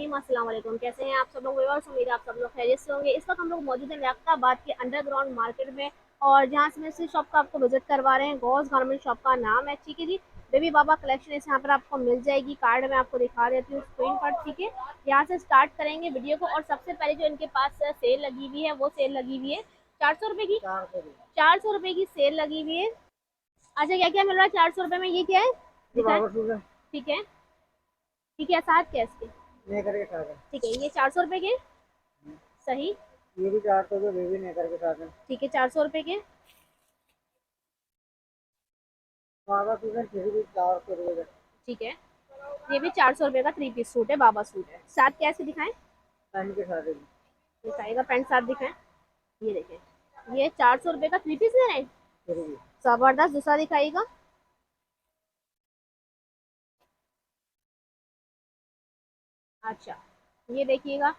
रहीम, अस्सलाम वालेकुम। कैसे हैं आप सब लोग? व्यूअर्स, उम्मीद है आप सब लोग खैरियत से होंगे। इस वक्त हम लोग मौजूद हैं लियाकताबाद के अंडरग्राउंड मार्केट में, और जहां से मैं इस शॉप का आपको विजिट करवा रहे हैं। गौस गारमेंट शॉप का नाम है, ठीक है जी। बेबी बाबा कलेक्शन इस यहाँ पर आपको मिल जाएगी। कार्ड में आपको दिखा देती हूँ स्क्रीन पर, ठीक है। यहाँ से स्टार्ट करेंगे वीडियो को। और सबसे पहले जो इनके पास सेल लगी हुई है, वो सेल लगी हुई है 400 रुपए की। 400 रुपए की सेल लगी हुई है। अच्छा, क्या क्या मिल रहा है 400 रुपए में? ये क्या है दिखाएं? ठीक है, ठीक है। साथ क्या है इसके? ठीक है, ये 400 रुपए के। सही। ये भी 400 के, बेबी नेकर के साथ है। ठीक है, 400 रुपए के। बाबा सूजन किसी भी 400 रुपए का। ठीक है, ये भी 400 रुपए का 3 पीस सूट है, बाबा सूट है। साथ कैसे दिखाएं? पैन के साथ है। दिखाएगा पैंट साथ दिखाएं। ये देखें, ये 400 रुपए का 3 पीस दे रहे हैं। फिर भी जबरदस्त। दूसरा दिखाएगा। अच्छा, ये देखिएगा,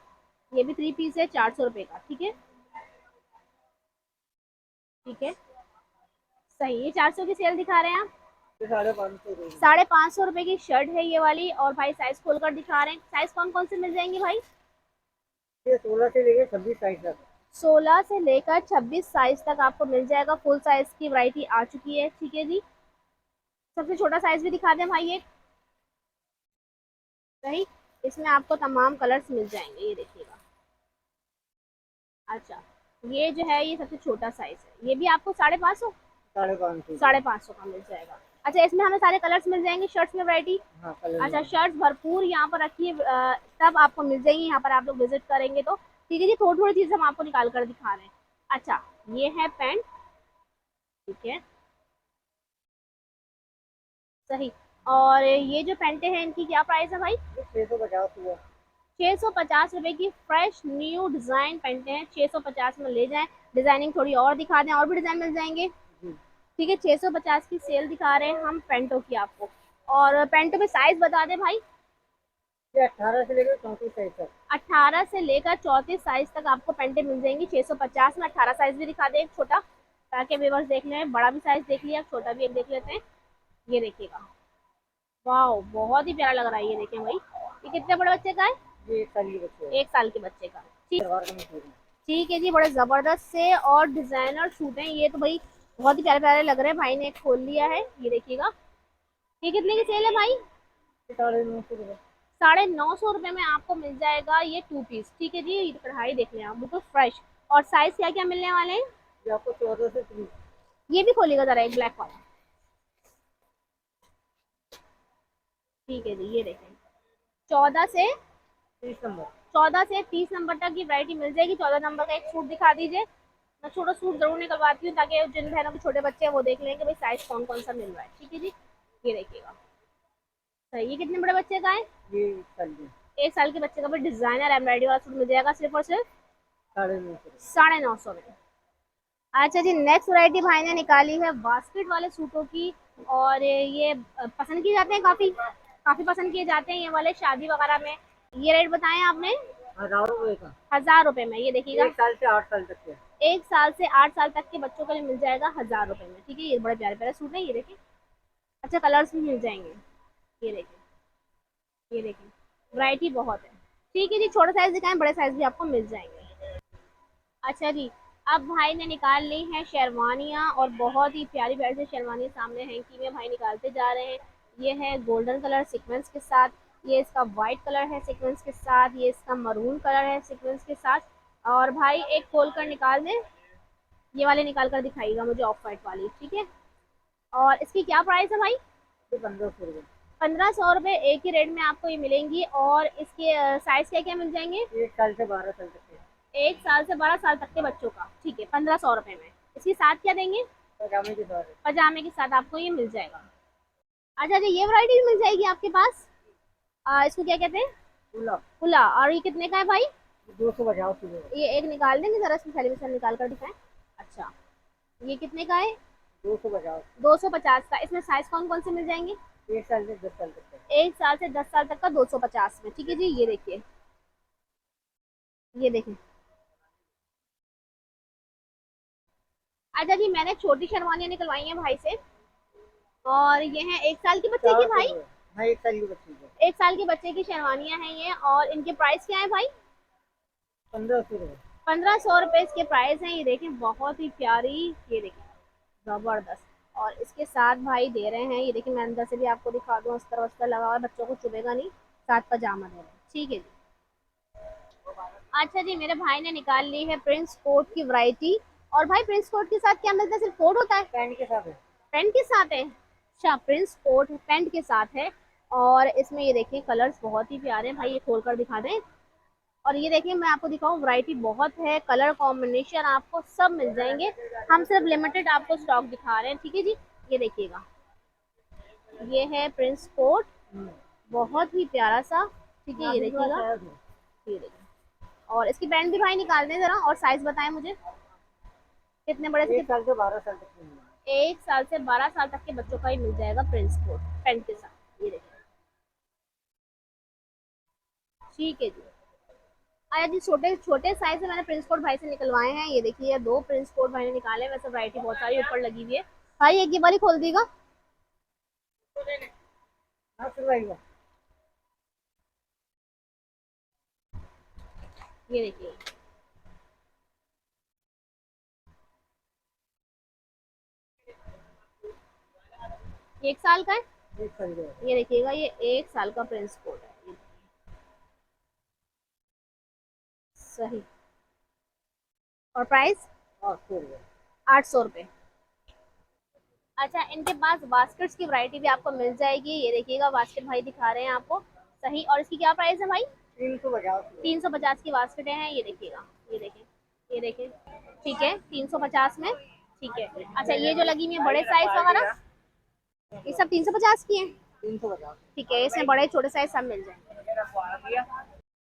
ये भी 3 पीस है 400 रुपए का। ठीक है, ठीक है। सही, ये 400 की सेल दिखा रहे हैं आप। ये 550 रुपए 550 रुपए की शर्ट है ये वाली। और भाई साइज खोलकर दिखा रहे हैं। साइज कौन कौन से मिल जाएंगे भाई? ये 16 से लेके 26 साइज तक। 16 से लेकर 26 साइज तक आपको मिल जाएगा। फुल साइज की वैरायटी आ चुकी है, ठीक है जी। सबसे छोटा साइज भी दिखा दें भाई एक। सही, इसमें आपको तमाम कलर्स मिल जाएंगे, ये देखिएगा। अच्छा, ये जो है ये सबसे छोटा साइज है। ये भी आपको 550, 550। 550 का मिल जाएगा। अच्छा, इसमें हमें सारे कलर्स मिल जाएंगे, शर्ट्स में वैरायटी। हाँ, कलर अच्छा, में। शर्ट्स भरपूर यहाँ पर रखी है, तब आपको मिल जाएंगी यहाँ पर, आप लोग विजिट करेंगे तो। ठीक है जी, थोड़ी थोड़ी चीज़ हम आपको निकाल कर दिखा रहे हैं। अच्छा, ये है पैंट, ठीक है। सही। और ये जो पैंटे हैं, इनकी क्या प्राइस है भाई? ये 650 हुआ। 650 रुपए की फ्रेश न्यू डिजाइन पैंटे हैं। 650 में ले जाएं। डिजाइनिंग थोड़ी और दिखा दें, और भी डिजाइन मिल जाएंगे। जी। ठीक है, 650 की सेल दिखा रहे हैं हम पैंटों की आपको। और पैंटों में साइज बता दें भाई। ये 18 से लेकर 34 साइज तक। 18 से लेकर 34 साइज तक आपको पैंटें मिल जाएंगी 650 में। 18 साइज भी दिखा दें एक छोटा, ताकि व्यूअर्स देख लें। बड़ा भी साइज देख लिया, छोटा भी एक देख लेते हैं। ये देखिएगा, वाह, बहुत ही प्यारा लग रहा है। ये देखें भाई, ये कितने बड़े बच्चे का है? ये 1 साल की बच्चे है। 1 साल के बच्चे का। ठीक, सलवार कमीज है। ठीक है जी। बड़े जबरदस्त से और डिजाइनर सूट हैं ये तो भाई। बहुत ही प्यारे प्यारे लग रहे हैं। भाई ने एक खोल लिया है, ये देखिएगा। ये कितने की सेल है भाई? ये 950 रुपए। 950 रुपए में आपको मिल जाएगा ये 2 पीस। ठीक है जी, ये कढ़ाई देख लें आप, बिल्कुल फ्रेश। और साइज क्या क्या मिलने वाले हैं? ये आपको 14 से 30। ये भी खोलिएगा जरा, एक ब्लैक वाला। ठीक है जी, ये देखें, 14 से 30 नंबर। 30 नंबर तक की वैरायटी मिल जाएगी। 14 नंबर का एक सूट दिखा दीजिए। मैं छोटा सूट जरूर निकलवाती हूँ, ताकि जिन बहनों के छोटे बच्चे हैं वो देख लेंगे भाई साइज कौन कौन सा मिल रहा है। ठीक है जी, ये देखिएगा। सही, ये कितने बड़े बच्चे का है? ये 1 साल की। 1 साल के बच्चे का भी डिजाइनर एम्ब्रॉयडरी वाला सूट मिल जाएगा, सिर्फ और सिर्फ 950 रुपए। 950 में। अच्छा जी, नेक्स्ट वैरायटी भाई ने निकाली है बास्केट वाले सूटों की। और ये पसंद किए जाते हैं, काफी काफी पसंद किए जाते हैं ये वाले शादी वगैरह में। ये रेट बताएं आपने? 1000 रुपए का। 1000 रुपए में। ये देखिएगा, 1 साल से 8 साल तक के। 1 साल से 8 साल तक के बच्चों के लिए मिल जाएगा 1000 रुपए में। ठीक है, ये बड़े प्यारे प्यारे सूट है, ये देखिए। अच्छा, कलर्स भी मिल जाएंगे। ये देखिए, ये देखिए, वैरायटी बहुत है। ठीक है जी, छोटा साइज दिखाएं, बड़े साइज भी आपको मिल जाएंगे। अच्छा जी, अब भाई ने निकाल ली हैं शेरवानियाँ, और बहुत ही प्यारी प्यारी से शेरवानी सामने हैं कि में भाई निकालते जा रहे हैं। ये है गोल्डन कलर सीक्वेंस के साथ, ये इसका वाइट कलर है सीक्वेंस के साथ, ये इसका मरून कलर है सीक्वेंस के साथ। और भाई एक खोल कर निकाल दें, ये वाले निकाल कर दिखाइएगा मुझे, ऑफ वाइट वाली। ठीक है, और इसकी क्या प्राइस है भाई? ये 1500 रुपए। 1500 रुपये एक ही रेट में आपको ये मिलेंगी। और इसके साइज क्या क्या मिल जाएंगे? 1 साल से 12 साल तक के। 1 साल से 12 साल तक के बच्चों का। ठीक है, 1500 रुपये में। इसके साथ क्या देंगे? पजामे के साथ है। पजामे के साथ आपको ये मिल जाएगा। अच्छा जी, ये वैरायटी भी मिल जाएगी आपके पास। इसको क्या कहते हैं? खुला। खुला। और ये कितने का है भाई? 250 रुपए। ये एक निकाल देंगे जरा, इसमें सेलिब्रेशन निकाल कर दिखाएं। अच्छा, ये कितने का है? 250। 250 का। इसमें साइज कौन कौन से मिल जाएंगे? 1 साल से 10 साल तक का। 1 साल से 10 साल तक का 250 में। ठीक है जी, ये देखिए, ये देखिए। अच्छा जी, मैंने छोटी शेरवानियाँ निकलवाई हैं भाई से। और ये है 1 साल की बच्चे की 400 भाई। रुपए। हाँ, 1 साल की बच्ची को। 1 साल के बच्चे की शेरवानियां हैं ये, और इनके प्राइस क्या है भाई? 1500 रुपये। 1500 रुपए इसके प्राइस हैं। ये देखें बहुत ही प्यारी, ये देखें जबरदस्त। और इसके साथ भाई दे रहे हैं, ये देखिए मैं अंदर से भी आपको दिखा दूं, अस्तर वस्तर लगा हुआ है, बच्चों को चुभेगा नहीं। साथ पजामा दे रहे हैं, ठीक है जी। अच्छा जी, मेरे भाई ने निकाल ली है प्रिंस कोट की वैरायटी। और भाई प्रिंस कोट के साथ क्या मिलता है? सिर्फ कोट होता है? पैंट के साथ है। पेंट के साथ है? अच्छा, प्रिंस कोट पेंट के साथ है। और इसमें ये देखिए कलर्स बहुत ही प्यारे हैं भाई, ये खोल कर दिखा दें। और ये देखिए मैं आपको दिखाऊं, वैरायटी बहुत है, कलर कॉम्बिनेशन आपको सब मिल जाएंगे। हम सिर्फ लिमिटेड आपको स्टॉक दिखा रहे हैं, ठीक है जी। ये देखिएगा, ये है प्रिंस कोट, बहुत ही प्यारा सा, ठीक है। ये नाभि के पास देखिएगा, आया था। ये देखिए। और इसकी पैंट भी भाई निकाल दें जरा, और साइज बताएं मुझे कितने बड़े से 1 साल से 12 साल तक की उम्र। 1 साल से 12 साल तक के बच्चों का ही मिल जाएगा प्रिंस कोट पैंट के साथ। ये देखिए, ठीक है जी। आया जी, छोटे छोटे साइज से मैंने प्रिंस कोट भाई से निकलवाए हैं। ये देखिए 2 प्रिंस कोट भाई ने निकाले हैं। वैसे वैरायटी बहुत सारी ऊपर लगी हुई है। भाई एक ये वाली खोल देगा। हाँ सिलवाइएगा। ये देखिए, 1 साल का है। 1 साल का है। ये देखिएगा, ये 1 साल का प्रिंस कोट है। ये सही। और प्राइस 800 रुपये। 800 रुपये। अच्छा, इनके पास बास्केट्स की वैरायटी भी आपको मिल जाएगी। ये देखिएगा बास्केट भाई दिखा रहे हैं आपको, सही। और इसकी क्या प्राइस है भाई? 350। 350 की बास्केटें हैं। ये देखिएगा, ये देखें, ये देखें, ठीक है 350 में, ठीक है। अच्छा, ये जो लगी हुई है बड़े साइज वगैरह, ये सब 350 की हैं, 350। ठीक है। इसमें बड़े छोटे साइज सब मिल जाएंगे।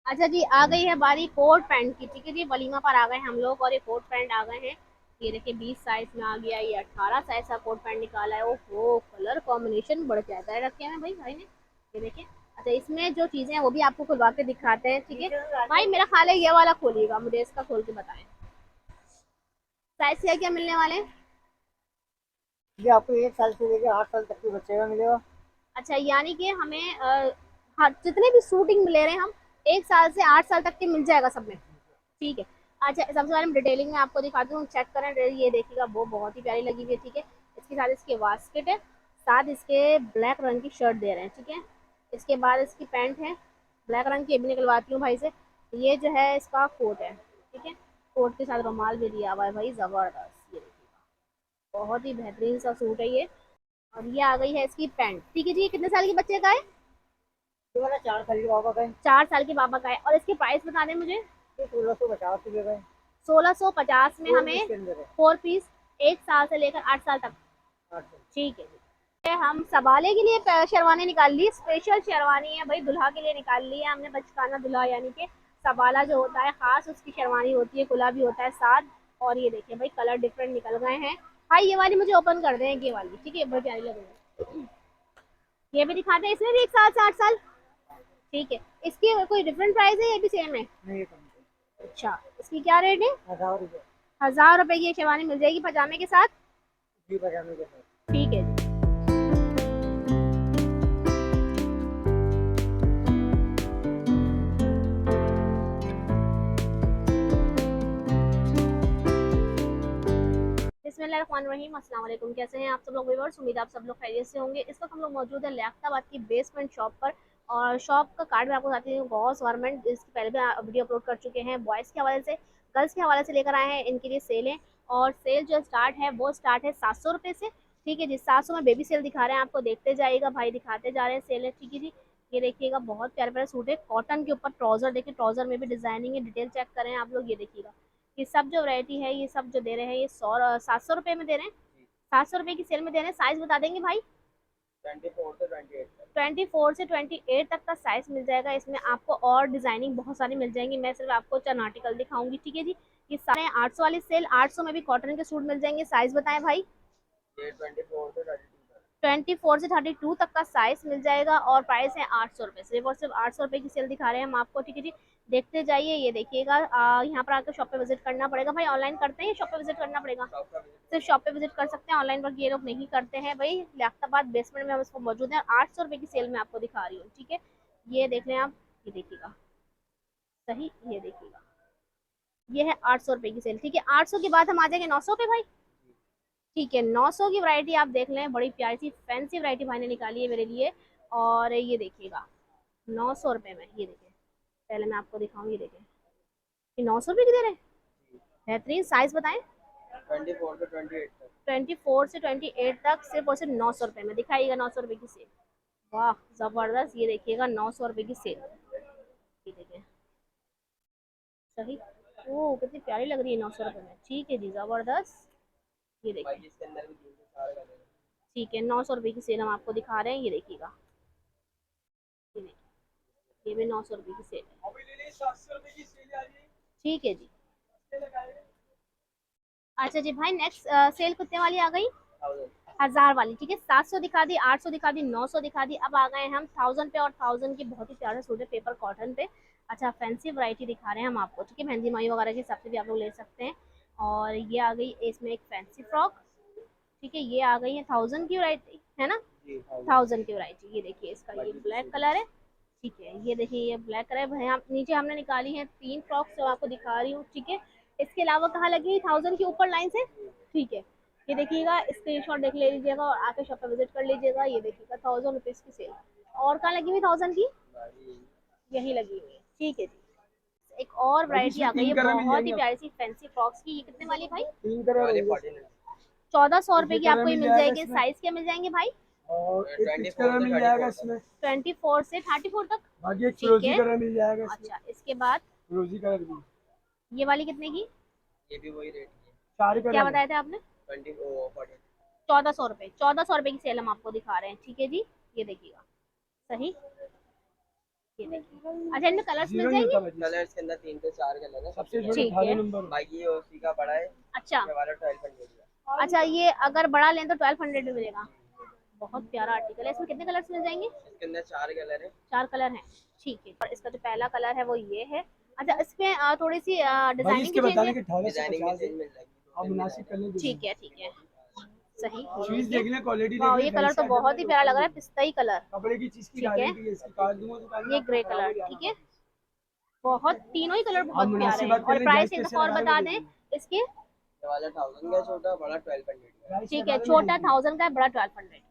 अच्छा जी, आ गई है बारी कोट पैंट की, ठीक है जी। वलीमा पर आ गए हम लोग, और ये कोट पैंट आ गए हैं। ये देखिए 20 साइज में आ गया, ये 18 साइज का कोट पैंट निकाला है। ओहो, कलर कॉम्बिनेशन बड़े ज्यादा रखे हैं भाई भाई ने, ये देखिए। अच्छा, इसमें जो चीजें हैं वो भी आपको खुलवा के दिखाते हैं, ठीक है भाई। मेरा ख्याल है ये वाला खोलिएगा, मुझे इसका खोल के बताएं साइज क्या क्या मिलने वाले हैं। ये आपको 1 साल से लेकर 8 साल तक के बच्चे का मिलेगा। अच्छा, यानी कि हमें हाँ, जितने भी शूटिंग ले रहे हैं हम, 1 साल से 8 साल तक के मिल जाएगा सब में, ठीक है। अच्छा, सबसे पहले हम डिटेलिंग में आपको दिखाती हूँ, चेक करें। ये देखिएगा, वो बहुत ही प्यारी लगी हुई है, ठीक है। इसके साथ इसके वास्केट है, साथ इसके ब्लैक रंग की शर्ट दे रहे हैं, ठीक है। इसके बाद इसकी पैंट है ब्लैक रंग की, ये भी निकलवाती हूँ भाई से। ये जो है इसका कोट है, ठीक है। कोट के साथ रुमाल भी दिया हुआ है भाई, जबरदस्त। ये देखिएगा, बहुत ही बेहतरीन सा सूट है ये। और ये आ गई है इसकी पैंट, ठीक है जी। ये कितने साल के बच्चे का है? ये वाला 4 साल के बाबा का है। 4 साल के पापा का है। और इसके प्राइस बता दें मुझे। ये 1650 रुपये का है। 1650 में 4 पीस हमें के अंदर है। 4 पीस, 1 साल से लेकर 8 साल तक, 8 साल। ठीक है जी। हम सबाले के लिए शेरवानी निकाल ली, स्पेशल शेरवानी है भाई, दुल्हा के लिए निकाल ली है हमने, बचकाना दुल्हा, यानी कि सबाला जो होता है खास उसकी शेरवानी होती है, कुला भी होता है साथ। और ये देखिए भाई, कलर डिफरेंट निकल गए हैं भाई। ये वाली मुझे ओपन कर दें, ये वाली, ठीक है, बड़ी प्यारी लग रही है। ये भी दिखाते हैं, इसमें भी 1 साल से 8 साल, ठीक है। इसकी कोई डिफरेंट प्राइस है, ये भी सेम है? नहीं ये कम है। अच्छा, इसकी क्या रेट है? 1000 रुपये। 1000 रुपए की ये शेरवानी मिल जाएगी पजामे के साथ, जी पजामे के साथ। ठीक है जी। बिस्मिल्लाहिर्रहमानिर्रहीम, अस्सलाम वालेकुम। कैसे हैं आप सब लोग व्यूअर्स? उम्मीद आप सब लोग खैरियत से होंगे। इस वक्त हम लोग मौजूद है लियाकताबाद की बेसमेंट शॉप पर, और शॉप का कार्ड मैं आपको बताती हूँ। गॉस गारमेंट, इसके पहले भी वीडियो अपलोड कर चुके हैं, बॉयज़ के हवाले से, गर्ल्स के हवाले से लेकर आए हैं। इनके लिए सेल है, और सेल जो स्टार्ट है वो स्टार्ट है 700 रुपये से, ठीक है जी। 700 में बेबी सेल दिखा रहे हैं आपको, देखते जाइएगा भाई, दिखाते जा रहे हैं सेल है, ठीक है जी। ये देखिएगा, बहुत प्यारे प्यारे सूट है, कॉटन के ऊपर ट्राउजर, देखिए ट्राउजर में भी डिजाइनिंग है, डिटेल चेक करें आप लोग। ये देखिएगा, ये सब जो वैरायटी है, ये सब जो दे रहे हैं, ये 700 रुपये में दे रहे हैं, 700 रुपये की सेल में दे रहे हैं। साइज बता देंगे भाई? 24 से 28 तक का साइज मिल जाएगा इसमें आपको, और डिजाइनिंग बहुत सारी मिल जाएंगी। मैं सिर्फ आपको चंद आर्टिकल दिखाऊंगी, ठीक है जी। ये सारे 800 वाली सेल, 800 में भी कॉटन के सूट मिल जाएंगे। साइज बताएं भाई? 24 से 32 तक का साइज मिल जाएगा, और प्राइस है 800 रुपये। सिर्फ और सिर्फ 800 रुपये की सेल दिखा रहे हैं हम आपको, ठीक है जी। देखते जाइए। ये देखिएगा, यहाँ पर आकर शॉप पे विजिट करना पड़ेगा भाई। ऑनलाइन करते हैं या शॉप पे विजिट करना पड़ेगा? सिर्फ शॉप पे विजिट कर सकते हैं, ऑनलाइन वर्क ये लोग नहीं करते हैं भाई। लियाकताबाद बेसमेंट में हम इसको मौजूद है, 800 रुपये की सेल में आपको दिखा रही हूँ, ठीक है। ये देख लें आप, ये देखिएगा सही, ये देखिएगा, ये है 800 रुपये की सेल, ठीक है। 800 के बाद हम आ जाएंगे 900 पे भाई, ठीक है। 900 की वैरायटी आप देख लें, बड़ी प्यारी सी फैंसी वैरायटी भाई ने निकाली है मेरे लिए। और ये देखिएगा 900 रुपये में, ये देखिए, पहले मैं आपको दिखाऊँ, ये देखिए, ये 900 रुपये की दे रहे हैं, बेहतरीन। साइज बताएं? 24 से 28 तक, सिर्फ और सिर्फ 900 रुपये में दिखाइएगा। 900 रुपये की सेल, वाह जबरदस्त। ये देखिएगा 900 रुपये की सेल, ये देखिए सही। ओ कितनी प्यारी लग रही है 900 रुपये में, ठीक है जी, जबरदस्त। ये देखिए, ठीक है, 900 रुपये की सेल हम आपको दिखा रहे हैं, ये देखिएगा, ये देखिए, ये भी 900 रुपये की सेल है, ठीक है जी। अच्छा जी भाई, नेक्स्ट सेल कितने वाली आ गई? 1000 वाली, ठीक है। 700 दिखा दी, 800 दिखा दी, 900 दिखा दी, अब आ गए हम 1000 पे। और 1000 की बहुत ही प्यारा सूट है पेपर कॉटन पे। अच्छा, फैंसी वैरायटी दिखा रहे हैं हम आपको, ठीक है। मेहंदी माई वगैरह के हिसाब से भी आप लोग ले सकते हैं। और ये आ गई इसमें एक फैंसी फ्रॉक, ठीक है। ये आ गई है 1000 की वैरायटी, है ना? 1000 की वैरायटी, ये देखिए, इसका ये ब्लैक कलर है, ठीक है। ये देखिए, ये ब्लैक कलर है भाई। आप नीचे हमने निकाली है 3 फ्रॉक्स जो आपको दिखा रही हूँ, ठीक है। इसके अलावा कहाँ लगी 1000 के ऊपर लाइन से, ठीक है। ये देखिएगा, स्क्रीनशॉट देख ले लीजिएगा और आके शॉप पे विजिट कर लीजिएगा। ये देखिएगा 1000 रुपीज़ की सेल। और कहाँ लगी हुई 1000 की? यही लगी हुई है, ठीक है जी। एक और वैरायटी आ गई है बहुत ही प्यारी सी फैंसी फ्रॉक्स की। ये कितने वाली भाई? 1400 रुपये की आपको ये मिल जाएगी। साइज क्या मिल जाएंगे भाई? और एक पिच कलर मिल जाएगा इसमें, 24 से 34 तक, बाकी एक ठीक फिरोजी है। कलर मिल जाएगा इसमें। अच्छा, इसके बाद फिरोजी कलर भी, ये वाली कितने की? ये भी वही रेट की है। सारे क्या कलर बताए थे आपने? 14। 1400 रुपये, 1400 रुपये की सेल हम आपको दिखा रहे हैं, ठीक है जी। ये देखिएगा सही, ये देखिए। अच्छा, इनमें कलर्स मिल जाएंगे? कलर्स के अंदर 3 से 4 कलर है, सबसे छोटे ठीक 18 है। नंबर। बाकी ये उसी का बड़ा है, अच्छा, ये वाला 1200 का। अच्छा, ये अगर बड़ा लें तो 1200 में मिलेगा। बहुत प्यारा आर्टिकल है। इसमें कितने कलर्स मिल जाएंगे? इसके अंदर 4 कलर है। 4 कलर हैं, ठीक है। और इसका जो पहला कलर है वो ये है। अच्छा, इसमें थोड़ी सी भाई डिजाइनिंग इसके भी चेंज बताने है, के 1850 डिजाइनिंग में चेंज मिल जाएगी, आप मुनासिब कर लें। ठीक है, ठीक है, सही। चीज देख लें, क्वालिटी देख वाह, लें। ये कलर तो बहुत ही प्यारा लग रहा है, पिस्ताई कलर, कपड़े की चीज की ठीक है। गारंटी है इसकी, काट दूंगा तो काट ये ग्रे कलर, ठीक है। बहुत, तीनों ही कलर आप बहुत प्यारे मुनासिब हैं। बात कर और लें, प्राइस जायज एक कैसे दफा और लगाए बता वो दें देख इसके। ये वाला 1000 का छोटा, बड़ा 1200 का। लें। ठीक है, छोटा 1000 का है, बड़ा 1200।